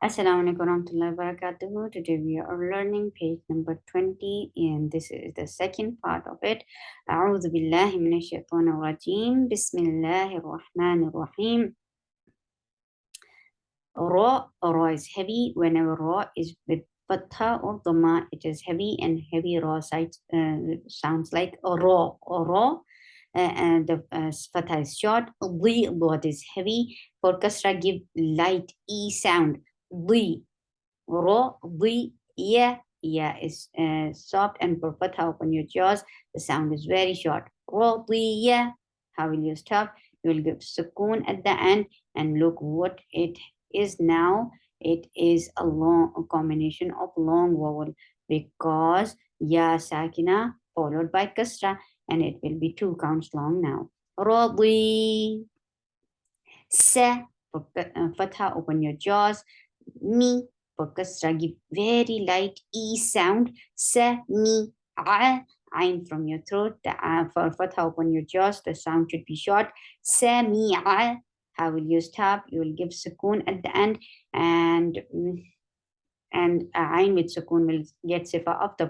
Assalamu alaikum warahmatullahi wabarakatuh. Today we are learning page number 20 and this is the second part of it. أعوذ بالله من الشيطان الرجيم. بسم الله الرحمن الرحيم. Ra is heavy. Whenever ra is with fatha or dhamma, it is heavy, and heavy ra sounds like a ra or ra. And the fatha is short. Dhi is heavy. For kasra, give light e sound. Dhi. Ra, dhi, ya is soft, and for fatha, open your jaws. The sound is very short. Ra, dhi, ya. How will you stop? You will give sukoon at the end, and look what it is now. It is a combination of long vowel because ya sakina followed by kasra, and it will be 2 counts long now. Radi. Sa for fatha, open your jaws. Mi for kasra, give very light e sound. Sa mi a. Ain from your throat. The for fatha, open your jaws. The sound should be short. Sa mi a. How will you stop? You will give sukoon at the end, and ain with sukoon will get sifa of the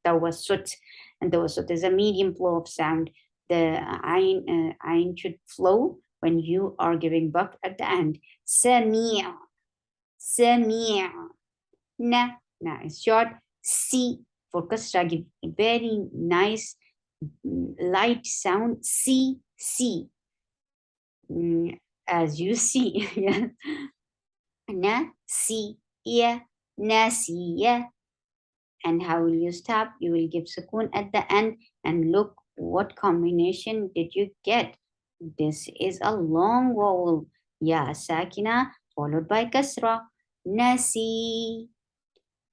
tawassut, and tawassut is a medium flow of sound. The ain should flow when you are giving buck at the end. Sami', sami', na is short. Si for kasra, give a very nice light sound. Si, as you see. Yeah. Na, si, yeah, nasiya. And how will you stop? You will give sukoon at the end, and look what combination did you get. This is a long vowel. Ya sakina followed by kasra. Nasi.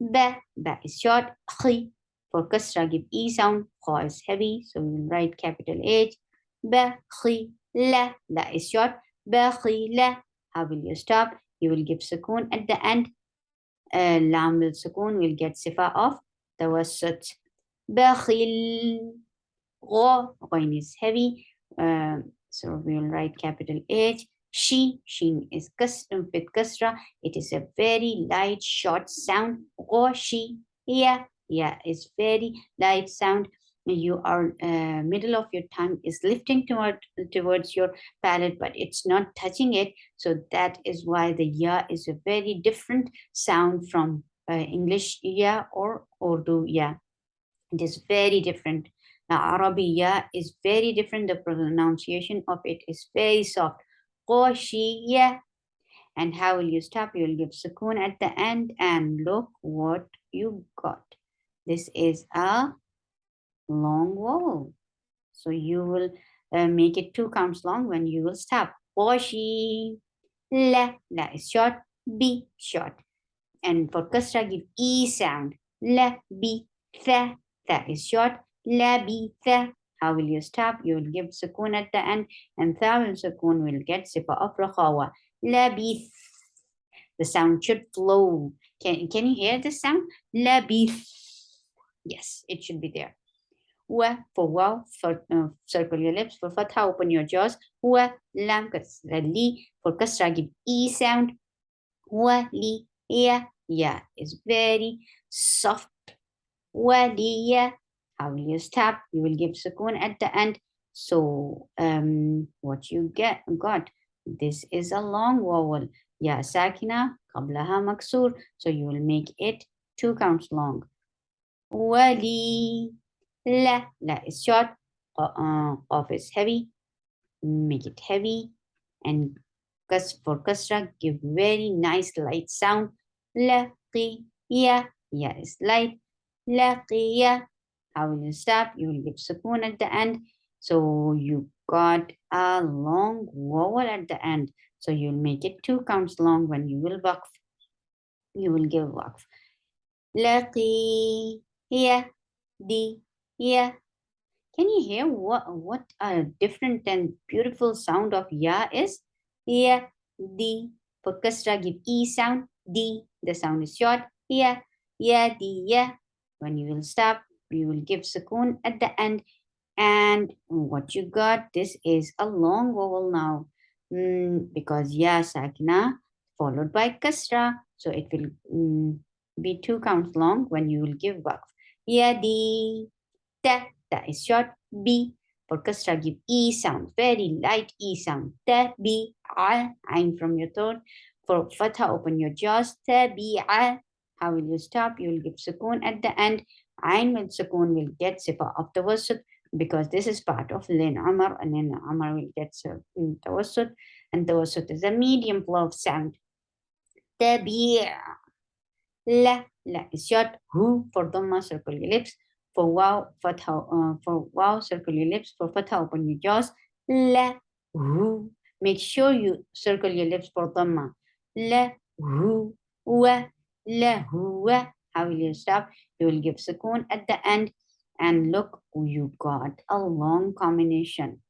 Ba. Ba is short. Khi. For kasra, give e sound. Kha is heavy, so we will write capital H. Ba. Khi. La. La is short. Ba. Khi. La. How will you stop? You will give sukoon at the end. Lam will sukoon will get sifa of tawassut. Bakhil. Ghain is heavy, so we will write capital H. Sheen is with kasra. It is a very light, short sound. Ghashi. Yeah is very light sound. You are middle of your tongue is lifting towards your palate, but it's not touching it. So that is why the ya is a very different sound from English ya or Urdu ya. It is very different. Now, Arabiya is very different. The pronunciation of it is very soft. Qashiya. And how will you stop? You will give sukoon at the end, and look what you got. This is a long vowel. So you will make it 2 counts long when you will stop. Qashi. La is short. B short. And for kasra, give E sound. La, bi, tha. Tha is short. La, bi, tha. How will you stop? You will give sukoon at the end, and tha will sukoon will get sifa of rakhawa. La, bi, the sound should flow. Can you hear the sound? La, bi. Yes, it should be there. Wa for wow, for circle your lips. For fatha, open your jaws. Wa, lam, li. For kasra, give E sound. Wa, li, ya is very soft. Waliya. How will you stop? You will give sukoon at the end. So what you got? This is a long vowel. Ya sakina qablaha maksur. So you will make it 2 counts long. Wali. La is short. Qaf is heavy. Make it heavy. And for kasra, give very nice light sound. Laqiya. Ya is light. Laqiya. How will you stop? You will give sukoon at the end. So you got a long vowel at the end. So you'll make it 2 counts long when you will waqf. You will give waqf. Laqiya. Ya. Can you hear what a different and beautiful sound of ya is? Ya, di. For kasra, give e sound. Di. The sound is short. Ya, di, ya. When you will stop, you will give sukoon at the end. And what you got, this is a long vowel now. Because ya sakina followed by kasra. So it will be 2 counts long when you will give waqf. Yadi, ta, that is short. B, for kasra, give E sound, very light E sound. Ta, B, a, ain from your throat. For fatha, open your jaws. Ta, B, a. How will you stop? You will give sukoon at the end. Ain with sukoon will get sifa of tawassut because this is part of lin amar, and lin amar will get tawassut, and tawassut is a medium flow of sound. Tabi'. La is short. Who for dhamma, circle your lips. For wow, circle your lips. For fatha, open your jaws. La, who. Make sure you circle your lips for dhamma. La, who, wa, la, huwa. How will you stop? You will give sukoon at the end. And look, you got a long combination.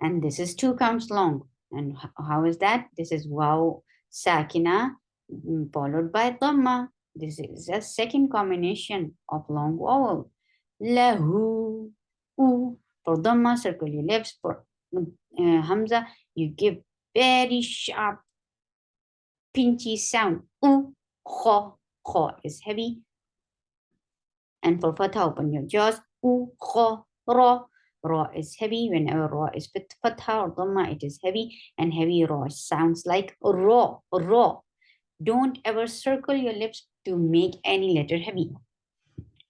And this is 2 counts long. And how is that? This is waw sakina followed by dhamma. This is a second combination of long vowel. Lahu, u. For dhamma, circle your lips. For hamza, you give very sharp, pinchy sound. U, kho. Kho is heavy. And for fatha, open your jaws. U, kho, ra. Ra is heavy. Whenever ra is with fatha or dhamma, it is heavy. And heavy ra sounds like ra, ra. Don't ever circle your lips to make any letter heavy.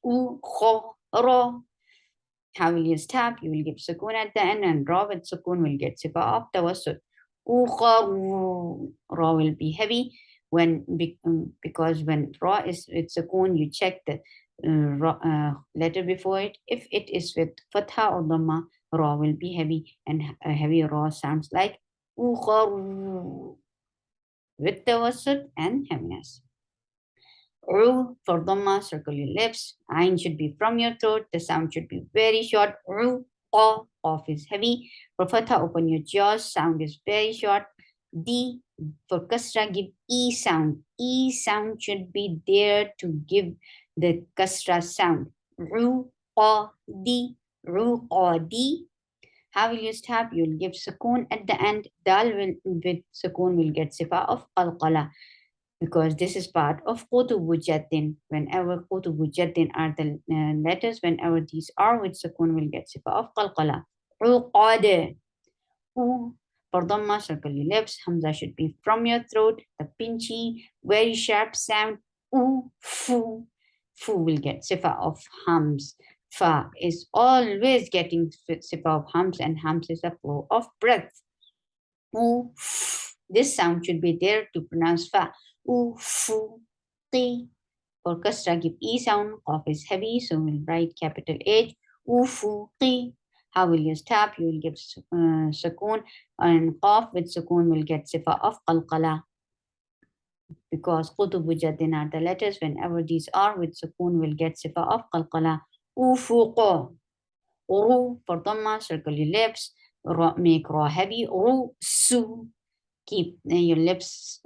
U, kho, ra. How will you stop? You will give sukoon at the end, and ra with sukoon will get sifa of tawassut. U, kha, ra will be heavy because when ra is with sukoon, you check the letter before it. If it is with fatha or dhamma, ra will be heavy, and a heavy ra sounds like u, kha, with tawassut and heaviness. Ru for dhamma, circle your lips. Ain should be from your throat. The sound should be very short. Ru, off is heavy. For fatha, open your jaws. Sound is very short. D, for kasra, give E sound. E sound should be there to give the kasra sound. Ru, di, ru, di. How will you stop? You'll give sukoon at the end. Dal with sukoon will get sifa of qalqala, because this is part of qutubu jaddin. Whenever qutubu jaddin are the letters, whenever these are with sukoon, will get sifa of qalqala. Uqad. U, for dhamma, circle your lips. Hamza should be from your throat. The pinchy, very sharp sound. U, fu. Fu will get sifa of hums. Fa is always getting sifa of hums, and hums is a flow of breath. U, this sound should be there to pronounce fa. U, fu, qi. For kasra, give E sound. Qaf is heavy, so we'll write capital H. U, fu, qi. How will you stop? You will give sukoon, and qaf with sukoon will get sifa of qalqala, because qutubu jaddin are the letters. Whenever these are with sukoon, will get sifa of qalqala. Ufuqo. Ru for dhamma, circle your lips. Make ra heavy. Ru, su. Keep your lips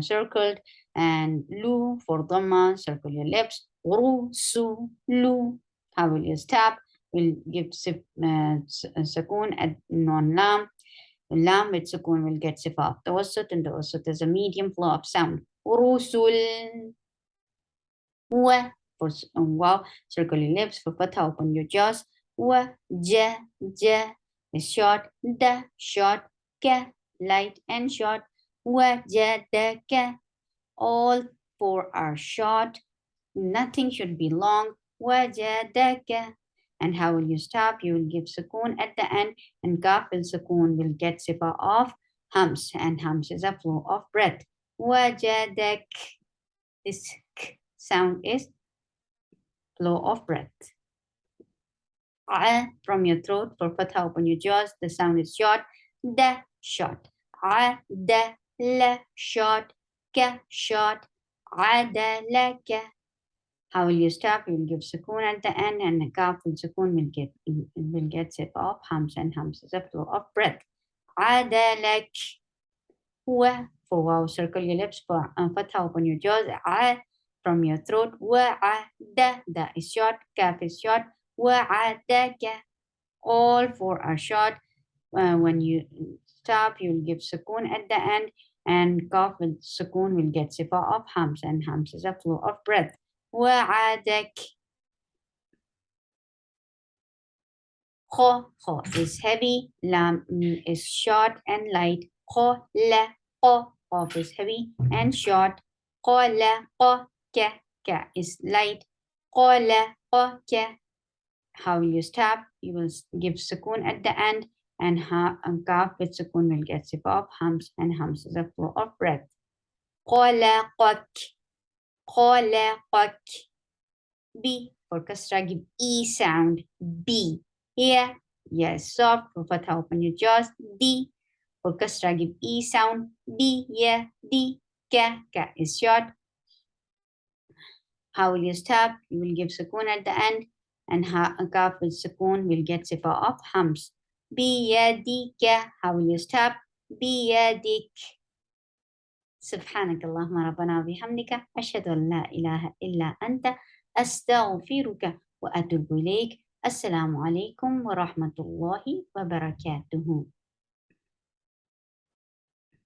circled. And lu for dhamma, circle your lips. Ru, su, lu. How will you stop? We'll give sukoon at non-lam. Lam with sukoon will get sifa of tawassut, and tawassut is a medium flow of sound. Rusul. Wa for wow, circle your lips. For fatha, open your jaws. Wa, ja is short. Da, short. Ka, light and short. Wa, da, ka. All 4 are short. Nothing should be long. Wajadaka. And how will you stop? You will give sukoon at the end, and kaf will sukoon will get sifa of hums, and hums is a flow of breath. Wajadak. This k sound is flow of breath. A from your throat. For fatha, open your jaws. The sound is short. Da, short. A, da, la, short. Ka, short. Adalaka. How will you stop? You will give sukoon at the end, and the kaf and sukoon will get sifa of hums, and hums is a flow of breath. Adalak. Wa for wow, circle your lips. For fatha, open your jaws. A from your throat. Wa, da is short. Kaf is short. Wa, adaka. All 4 are short. When you stop, you will give sukun at the end, and cough with sukun will get sifa of hams, and hams is a flow of breath. وعدك. Kho is heavy, lam is short and light. Qaf is heavy and short. Ka is light. Ka. How will you stop? You will give sukun at the end, and kaf with sukun will get sifa of hams, and hams is a flow of breath. Qalaqak. B for kasra, give E sound. B. Here, yes, soft. For fatha, open your jaws. D. For kasra, give E sound. D. Yeah, D. Ka is short. How will you stop? You will give sukun at the end, and kaf with sukun will get sifa of hams. Biyadika. How will you stop? Biyadik. سبحانك اللهم ربنا وبحمدك أشهد أن لا إله إلا أنت أستغفرك وأتوب إليك. السلام عليكم ورحمة الله وبركاته.